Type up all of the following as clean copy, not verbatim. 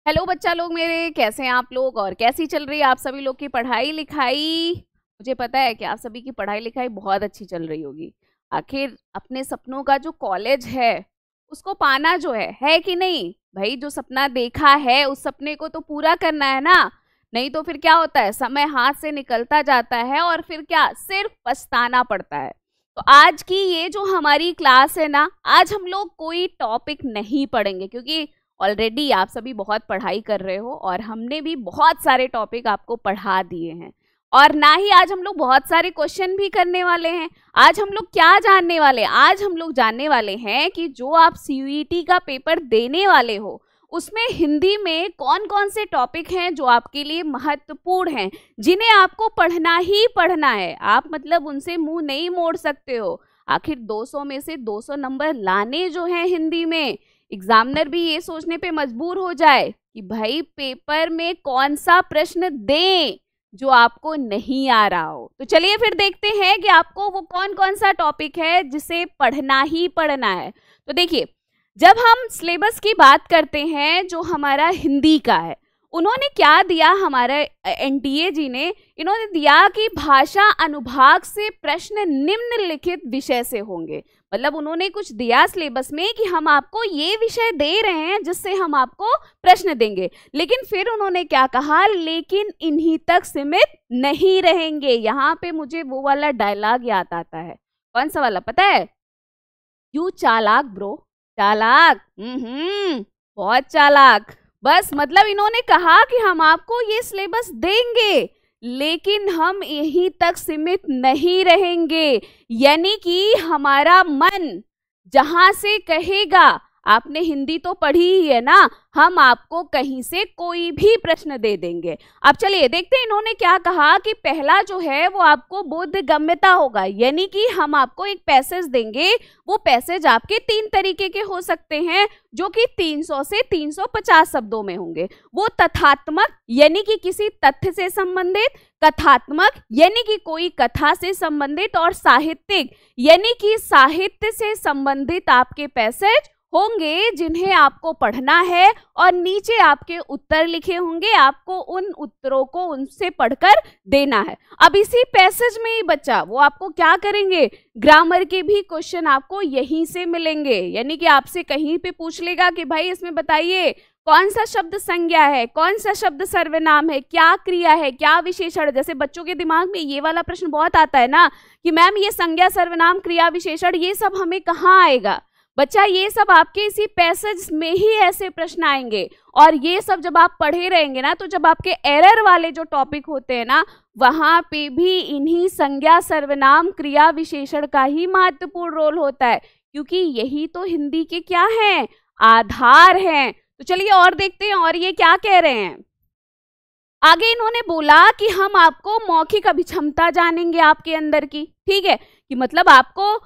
Hello बच्चा लोग मेरे, कैसे हैं आप लोग और कैसी चल रही है आप सभी लोग की पढ़ाई लिखाई। मुझे पता है कि आप सभी की पढ़ाई लिखाई बहुत अच्छी चल रही होगी। आखिर अपने सपनों का जो कॉलेज है उसको पाना जो है कि नहीं भाई। जो सपना देखा है उस सपने को तो पूरा करना है ना। नहीं तो फिर क्या होता है, समय हाथ से निकलता जाता है और फिर क्या सिर्फ पछताना पड़ता है। तो आज की ये जो हमारी क्लास है ना, आज हम लोग कोई टॉपिक नहीं पढ़ेंगे क्योंकि ऑलरेडी आप सभी बहुत पढ़ाई कर रहे हो और हमने भी बहुत सारे टॉपिक आपको पढ़ा दिए हैं। और ना ही आज हम लोग बहुत सारे क्वेश्चन भी करने वाले हैं। आज हम लोग क्या जानने वाले हैं, आज हम लोग जानने वाले हैं कि जो आप सीयूईटी का पेपर देने वाले हो उसमें हिंदी में कौन कौन से टॉपिक हैं जो आपके लिए महत्वपूर्ण हैं, जिन्हें आपको पढ़ना ही पढ़ना है। आप मतलब उनसे मुंह नहीं मोड़ सकते हो। आखिर 200 में से 200 नंबर लाने जो हैं हिंदी में, एग्जामिनर भी ये सोचने पे मजबूर हो जाए कि भाई पेपर में कौन सा प्रश्न दें जो आपको नहीं आ रहा हो। तो चलिए फिर देखते हैं कि आपको वो कौन कौन सा टॉपिक है जिसे पढ़ना ही पढ़ना है। तो देखिए, जब हम सिलेबस की बात करते हैं जो हमारा हिंदी का है, उन्होंने क्या दिया, हमारा एनटीए जी ने इन्होंने दिया कि भाषा अनुभाग से प्रश्न निम्नलिखित विषय से होंगे। मतलब उन्होंने कुछ दिया सिलेबस में कि हम आपको ये विषय दे रहे हैं जिससे हम आपको प्रश्न देंगे। लेकिन फिर उन्होंने क्या कहा, लेकिन इन्हीं तक सीमित नहीं रहेंगे। यहाँ पे मुझे वो वाला डायलॉग याद आता है। कौन सा वाला पता है? यू चालाक ब्रो, चालाक। बहुत चालाक। बस मतलब इन्होंने कहा कि हम आपको ये सिलेबस देंगे लेकिन हम यहीं तक सीमित नहीं रहेंगे। यानी कि हमारा मन जहां से कहेगा, आपने हिंदी तो पढ़ी ही है ना, हम आपको कहीं से कोई भी प्रश्न दे देंगे। अब चलिए देखते हैं इन्होंने क्या कहा कि पहला जो है वो आपको बोधगम्यता होगा। यानी कि हम आपको एक पैसेज देंगे, वो पैसेज आपके 3 तरीके के हो सकते हैं जो कि 300 से 350 शब्दों में होंगे। वो तथ्यात्मक यानी कि किसी तथ्य से संबंधित, कथात्मक यानी कि कोई कथा से संबंधित, और साहित्यिक यानी कि साहित्य से संबंधित आपके पैसेज होंगे जिन्हें आपको पढ़ना है। और नीचे आपके उत्तर लिखे होंगे, आपको उन उत्तरों को उनसे पढ़कर देना है। अब इसी पैसेज में ही बच्चा वो आपको क्या करेंगे, ग्रामर के भी क्वेश्चन आपको यहीं से मिलेंगे। यानी कि आपसे कहीं पे पूछ लेगा कि भाई इसमें बताइए कौन सा शब्द संज्ञा है, कौन सा शब्द सर्वनाम है, क्या क्रिया है, क्या विशेषण। जैसे बच्चों के दिमाग में ये वाला प्रश्न बहुत आता है ना कि मैम ये संज्ञा सर्वनाम क्रिया विशेषण ये सब हमें कहाँ आएगा। बच्चा ये सब आपके इसी पैसेज में ही ऐसे प्रश्न आएंगे। और ये सब जब आप पढ़े रहेंगे ना, तो जब आपके एरर वाले जो टॉपिक होते हैं ना, वहां पे भी इन्हीं संज्ञा सर्वनाम क्रिया विशेषण का ही महत्वपूर्ण रोल होता है, क्योंकि यही तो हिंदी के क्या हैं, आधार हैं। तो चलिए और देखते हैं और ये क्या कह रहे हैं। आगे इन्होंने बोला कि हम आपको मौखिक अभिक्षमता जानेंगे आपके अंदर की। ठीक है, कि मतलब आपको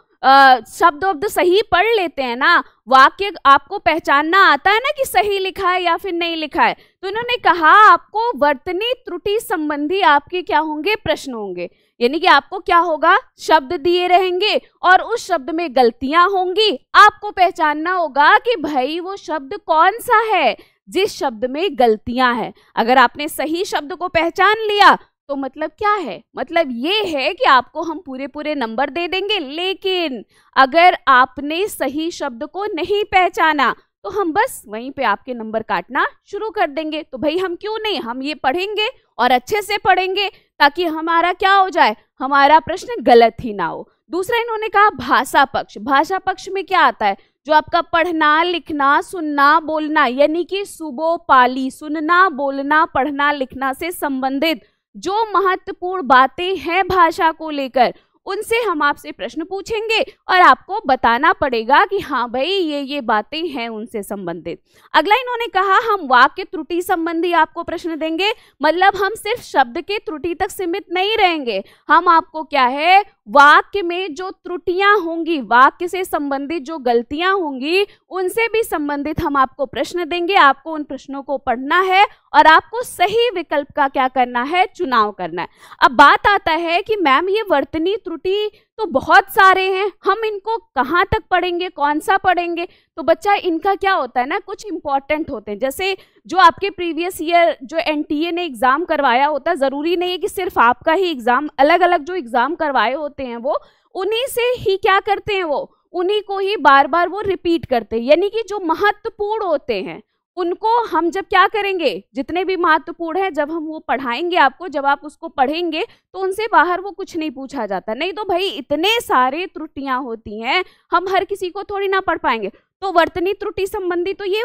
शब्द वब्द सही पढ़ लेते हैं ना, वाक्य आपको पहचानना आता है ना कि सही लिखा है या फिर नहीं लिखा है। तो इन्होंने कहा आपको वर्तनी त्रुटि संबंधी आपके क्या होंगे, प्रश्न होंगे। यानी कि आपको क्या होगा, शब्द दिए रहेंगे और उस शब्द में गलतियां होंगी। आपको पहचानना होगा कि भाई वो शब्द कौन सा है जिस शब्द में गलतियां हैं। अगर आपने सही शब्द को पहचान लिया तो मतलब क्या है, मतलब ये है कि आपको हम पूरे पूरे नंबर दे देंगे। लेकिन अगर आपने सही शब्द को नहीं पहचाना तो हम बस वहीं पे आपके नंबर काटना शुरू कर देंगे। तो भाई हम क्यों नहीं, हम ये पढ़ेंगे और अच्छे से पढ़ेंगे ताकि हमारा क्या हो जाए, हमारा प्रश्न गलत ही ना हो। दूसरा इन्होंने कहा भाषा पक्ष। भाषा पक्ष में क्या आता है, जो आपका पढ़ना लिखना सुनना बोलना, यानी कि सुबो पाली, सुनना बोलना पढ़ना लिखना से संबंधित जो महत्वपूर्ण बातें हैं भाषा को लेकर, उनसे हम आपसे प्रश्न पूछेंगे और आपको बताना पड़ेगा कि हाँ भाई ये बातें हैं उनसे संबंधित। अगला इन्होंने कहा हम वाक्य त्रुटि संबंधी आपको प्रश्न देंगे। मतलब हम सिर्फ शब्द के त्रुटि तक सीमित नहीं रहेंगे, हम आपको क्या है, वाक्य में जो त्रुटियां होंगी, वाक्य से संबंधित जो गलतियां होंगी, उनसे भी संबंधित हम आपको प्रश्न देंगे। आपको उन प्रश्नों को पढ़ना है और आपको सही विकल्प का क्या करना है, चुनाव करना है। अब बात आता है कि मैम ये वर्तनी त्रुटि तो बहुत सारे हैं, हम इनको कहाँ तक पढ़ेंगे, कौन सा पढ़ेंगे। तो बच्चा इनका क्या होता है ना, कुछ इंपॉर्टेंट होते हैं, जैसे जो आपके प्रीवियस ईयर जो एनटीए ने एग्जाम करवाया होता है, जरूरी नहीं है कि सिर्फ आपका ही एग्जाम, अलग अलग जो एग्जाम करवाए होते हैं वो उन्हीं से ही क्या करते हैं, वो उन्हीं को ही बार बार वो रिपीट करते हैं। यानी कि जो महत्वपूर्ण होते हैं उनको हम जब क्या करेंगे, जितने भी महत्वपूर्ण है जब हम वो पढ़ाएंगे आपको, जब आप उसको पढ़ेंगे तो उनसे बाहर वो कुछ नहीं पूछा जाता। नहीं तो भाई इतने सारे त्रुटियां होती हैं, हम हर किसी को थोड़ी ना पढ़ पाएंगे। तो वर्तनी त्रुटि संबंधी तो ये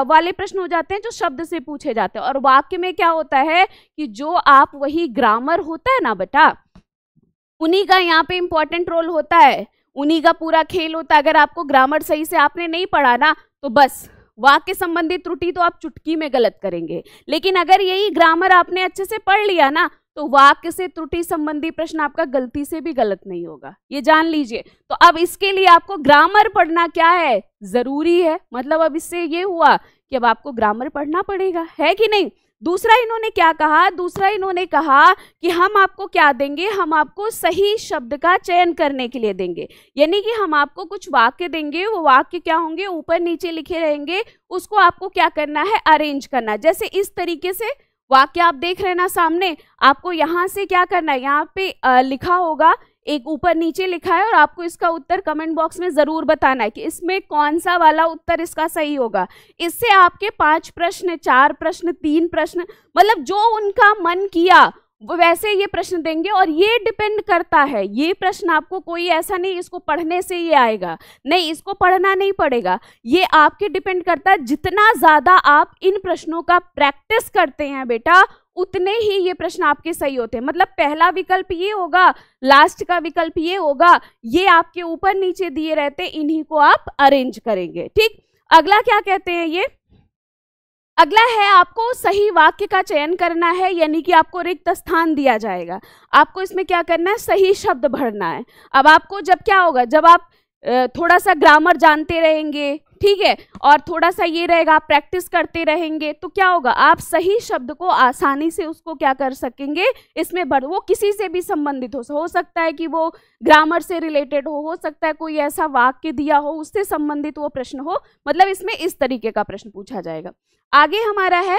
वाले प्रश्न हो जाते हैं जो शब्द से पूछे जाते हैं। और वाक्य में क्या होता है कि जो आप वही ग्रामर होता है ना बेटा, उन्हीं का यहाँ पे इंपॉर्टेंट रोल होता है, उन्हीं का पूरा खेल होता है। अगर आपको ग्रामर सही से आपने नहीं पढ़ा ना तो बस वाक्य संबंधी त्रुटि तो आप चुटकी में गलत करेंगे। लेकिन अगर यही ग्रामर आपने अच्छे से पढ़ लिया ना तो वाक्य से त्रुटि संबंधी प्रश्न आपका गलती से भी गलत नहीं होगा, ये जान लीजिए। तो अब इसके लिए आपको ग्रामर पढ़ना क्या है, जरूरी है। मतलब अब इससे ये हुआ कि अब आपको ग्रामर पढ़ना पड़ेगा, है कि नहीं। दूसरा इन्होंने क्या कहा, दूसरा इन्होंने कहा कि हम आपको क्या देंगे, हम आपको सही शब्द का चयन करने के लिए देंगे। यानी कि हम आपको कुछ वाक्य देंगे, वो वाक्य क्या होंगे, ऊपर नीचे लिखे रहेंगे, उसको आपको क्या करना है, अरेंज करना। जैसे इस तरीके से वाक्य आप देख रहे हैं ना सामने, आपको यहाँ से क्या करना है, यहाँ पे लिखा होगा, एक ऊपर नीचे लिखा है, और आपको इसका उत्तर कमेंट बॉक्स में जरूर बताना है कि इसमें कौन सा वाला उत्तर इसका सही होगा। इससे आपके 5 प्रश्न, 4 प्रश्न, 3 प्रश्न, मतलब जो उनका मन किया वो वैसे ये प्रश्न देंगे। और ये डिपेंड करता है, ये प्रश्न आपको कोई ऐसा नहीं इसको पढ़ने से ये आएगा, नहीं इसको पढ़ना नहीं पड़ेगा, ये आपके डिपेंड करता है। जितना ज्यादा आप इन प्रश्नों का प्रैक्टिस करते हैं बेटा, उतने ही ये प्रश्न आपके सही होते हैं। मतलब पहला विकल्प ये होगा, लास्ट का विकल्प ये होगा, ये आपके ऊपर नीचे दिए रहते, इन्हीं को आप अरेंज करेंगे। ठीक, अगला क्या कहते हैं ये, अगला है आपको सही वाक्य का चयन करना है, यानी कि आपको रिक्त स्थान दिया जाएगा, आपको इसमें क्या करना है, सही शब्द भरना है। अब आपको जब क्या होगा, जब आप थोड़ा सा ग्रामर जानते रहेंगे, ठीक है, और थोड़ा सा ये रहेगा आप प्रैक्टिस करते रहेंगे, तो क्या होगा, आप सही शब्द को आसानी से उसको क्या कर सकेंगे, इसमें भर। वो किसी से भी संबंधित हो सकता है कि वो ग्रामर से रिलेटेड हो सकता है कोई ऐसा वाक्य दिया हो उससे संबंधित वो प्रश्न हो। मतलब इसमें इस तरीके का प्रश्न पूछा जाएगा। आगे हमारा है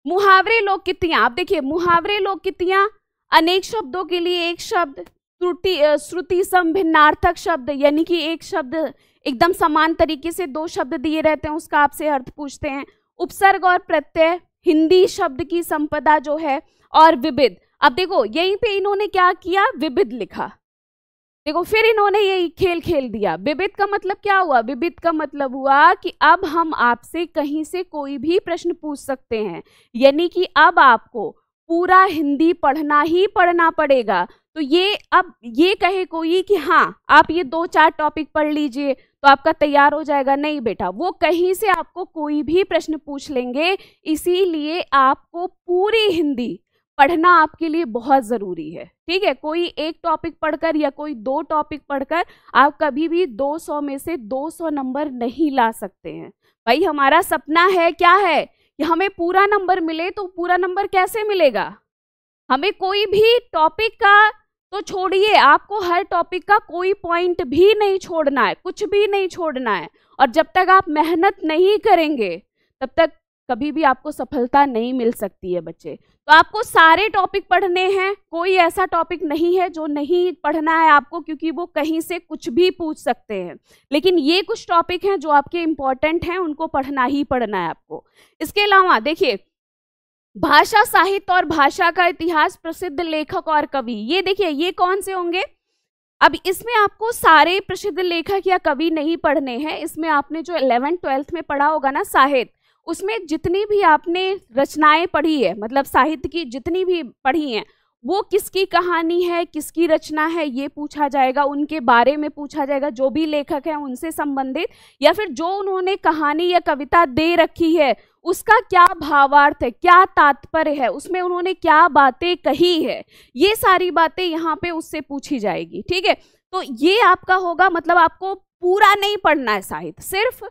मुहावरे लोककितियां। आप देखिए मुहावरे लोककितियां, अनेक शब्दों के लिए एक शब्द, त्रुटि श्रुति सम भिन्नार्थक शब्द, यानी कि एक शब्द एकदम समान तरीके से 2 शब्द दिए रहते हैं, उसका आपसे अर्थ पूछते हैं। उपसर्ग और प्रत्यय, हिंदी शब्द की संपदा जो है, और विविध। अब देखो यहीं पे इन्होंने क्या किया, विविध लिखा। देखो फिर इन्होंने यही खेल खेल दिया। विविध का मतलब क्या हुआ, विविध का मतलब हुआ कि अब हम आपसे कहीं से कोई भी प्रश्न पूछ सकते हैं, यानी कि अब आपको पूरा हिंदी पढ़ना ही पढ़ना पड़ेगा। तो ये अब ये कहे कोई कि हाँ आप ये 2-4 टॉपिक पढ़ लीजिए तो आपका तैयार हो जाएगा, नहीं बेटा, वो कहीं से आपको कोई भी प्रश्न पूछ लेंगे। इसीलिए आपको पूरी हिंदी पढ़ना आपके लिए बहुत जरूरी है, ठीक है। कोई एक टॉपिक पढ़कर या कोई 2 टॉपिक पढ़कर आप कभी भी 200 में से 200 नंबर नहीं ला सकते हैं। भाई हमारा सपना है क्या है कि हमें पूरा नंबर मिले। तो पूरा नंबर कैसे मिलेगा, हमें कोई भी टॉपिक का तो छोड़िए, आपको हर टॉपिक का कोई पॉइंट भी नहीं छोड़ना है, कुछ भी नहीं छोड़ना है। और जब तक आप मेहनत नहीं करेंगे तब तक कभी भी आपको सफलता नहीं मिल सकती है बच्चे। तो आपको सारे टॉपिक पढ़ने हैं, कोई ऐसा टॉपिक नहीं है जो नहीं पढ़ना है आपको, क्योंकि वो कहीं से कुछ भी पूछ सकते हैं। लेकिन ये कुछ टॉपिक हैं जो आपके इम्पोर्टेंट हैं, उनको पढ़ना ही पढ़ना है आपको। इसके अलावा देखिए भाषा साहित्य और भाषा का इतिहास, प्रसिद्ध लेखक और कवि, ये देखिए ये कौन से होंगे। अब इसमें आपको सारे प्रसिद्ध लेखक या कवि नहीं पढ़ने हैं, इसमें आपने जो 11th-12th में पढ़ा होगा ना साहित्य, उसमें जितनी भी आपने रचनाएं पढ़ी है, मतलब साहित्य की जितनी भी पढ़ी हैं, वो किसकी कहानी है, किसकी रचना है, ये पूछा जाएगा, उनके बारे में पूछा जाएगा, जो भी लेखक हैं उनसे संबंधित, या फिर जो उन्होंने कहानी या कविता दे रखी है उसका क्या भावार्थ है, क्या तात्पर्य है, उसमें उन्होंने क्या बातें कही है, ये सारी बातें यहाँ पे उससे पूछी जाएगी, ठीक है। तो ये आपका होगा, मतलब आपको पूरा नहीं पढ़ना है साहित्य, सिर्फ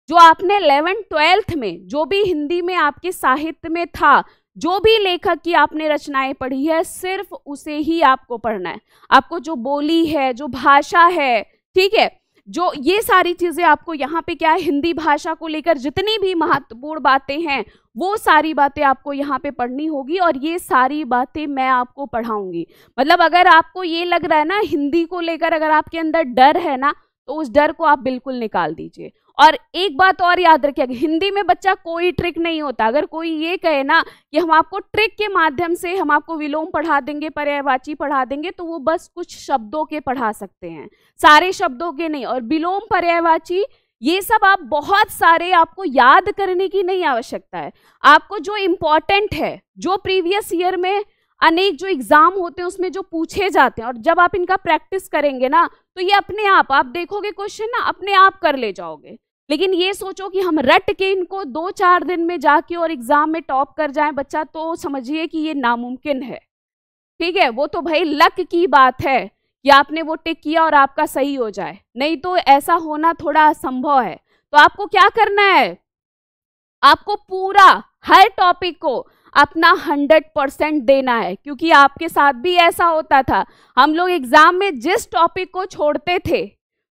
जो आपने 11th-12th में जो भी हिंदी में आपके साहित्य में था, जो भी लेखक की आपने रचनाएं पढ़ी है सिर्फ उसे ही आपको पढ़ना है। आपको जो बोली है, जो भाषा है, ठीक है, जो ये सारी चीजें आपको यहाँ पे क्या है, हिंदी भाषा को लेकर जितनी भी महत्वपूर्ण बातें हैं वो सारी बातें आपको यहाँ पे पढ़नी होगी और ये सारी बातें मैं आपको पढ़ाऊंगी। मतलब अगर आपको ये लग रहा है ना हिंदी को लेकर अगर आपके अंदर डर है ना, तो उस डर को आप बिल्कुल निकाल दीजिए। और एक बात और याद रखिएगा, हिंदी में बच्चा कोई ट्रिक नहीं होता। अगर कोई ये कहे ना कि हम आपको ट्रिक के माध्यम से हम आपको विलोम पढ़ा देंगे, पर्यायवाची पढ़ा देंगे, तो वो बस कुछ शब्दों के पढ़ा सकते हैं, सारे शब्दों के नहीं। और विलोम, पर्यायवाची, ये सब आप बहुत सारे आपको याद करने की नहीं आवश्यकता है। आपको जो इम्पोर्टेंट है, जो प्रीवियस ईयर में अनेक जो एग्जाम होते हैं उसमें जो पूछे जाते हैं, और जब आप इनका प्रैक्टिस करेंगे ना तो ये अपने आप देखोगे क्वेश्चन ना अपने आप कर ले जाओगे। लेकिन ये सोचो कि हम रट के इनको 2-4 दिन में जाके और एग्जाम में टॉप कर जाए बच्चा, तो समझिए कि ये नामुमकिन है। ठीक है, वो तो भाई लक की बात है कि आपने वो टिक किया और आपका सही हो जाए, नहीं तो ऐसा होना थोड़ा असंभव है। तो आपको क्या करना है, आपको पूरा हर टॉपिक को अपना 100% देना है। क्योंकि आपके साथ भी ऐसा होता था, हम लोग एग्जाम में जिस टॉपिक को छोड़ते थे,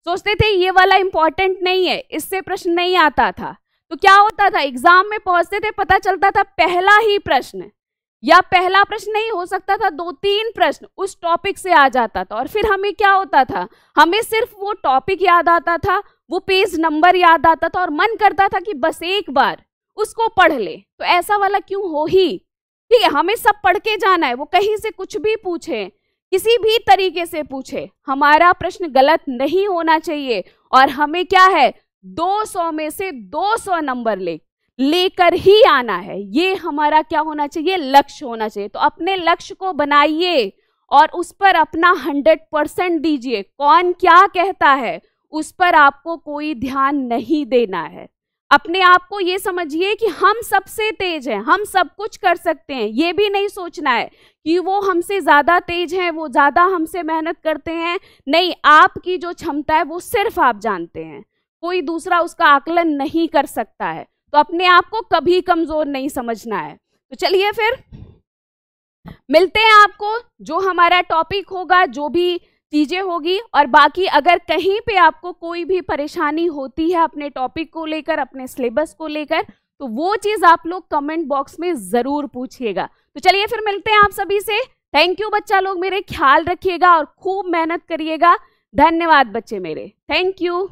सोचते थे ये वाला इंपॉर्टेंट नहीं है, इससे प्रश्न नहीं आता था, तो क्या होता था, एग्जाम में पहुंचते थे, पता चलता था पहला ही प्रश्न या पहला प्रश्न नहीं हो सकता था, 2-3 प्रश्न उस टॉपिक से आ जाता था। और फिर हमें क्या होता था, हमें सिर्फ वो टॉपिक याद आता था, वो पेज नंबर याद आता था और मन करता था कि बस एक बार उसको पढ़ ले। तो ऐसा वाला क्यों हो ही, ठीक है, हमें सब पढ़ के जाना है। वो कहीं से कुछ भी पूछे, किसी भी तरीके से पूछे, हमारा प्रश्न गलत नहीं होना चाहिए और हमें क्या है 200 में से 200 नंबर लेकर ही आना है। ये हमारा क्या होना चाहिए, लक्ष्य होना चाहिए। तो अपने लक्ष्य को बनाइए और उस पर अपना 100% दीजिए। कौन क्या कहता है उस पर आपको कोई ध्यान नहीं देना है। अपने आप को ये समझिए कि हम सबसे तेज हैं, हम सब कुछ कर सकते हैं। ये भी नहीं सोचना है कि वो हमसे ज्यादा तेज हैं, वो ज्यादा हमसे मेहनत करते हैं। नहीं, आपकी जो क्षमता है वो सिर्फ आप जानते हैं, कोई दूसरा उसका आकलन नहीं कर सकता है। तो अपने आप को कभी कमजोर नहीं समझना है। तो चलिए फिर मिलते हैं आपको, जो हमारा टॉपिक होगा, जो भी चीजें होगी। और बाकी अगर कहीं पे आपको कोई भी परेशानी होती है अपने टॉपिक को लेकर, अपने सिलेबस को लेकर, तो वो चीज आप लोग कमेंट बॉक्स में जरूर पूछिएगा। तो चलिए फिर मिलते हैं आप सभी से। थैंक यू बच्चा लोग, मेरे ख्याल रखिएगा और खूब मेहनत करिएगा। धन्यवाद बच्चे मेरे, थैंक यू।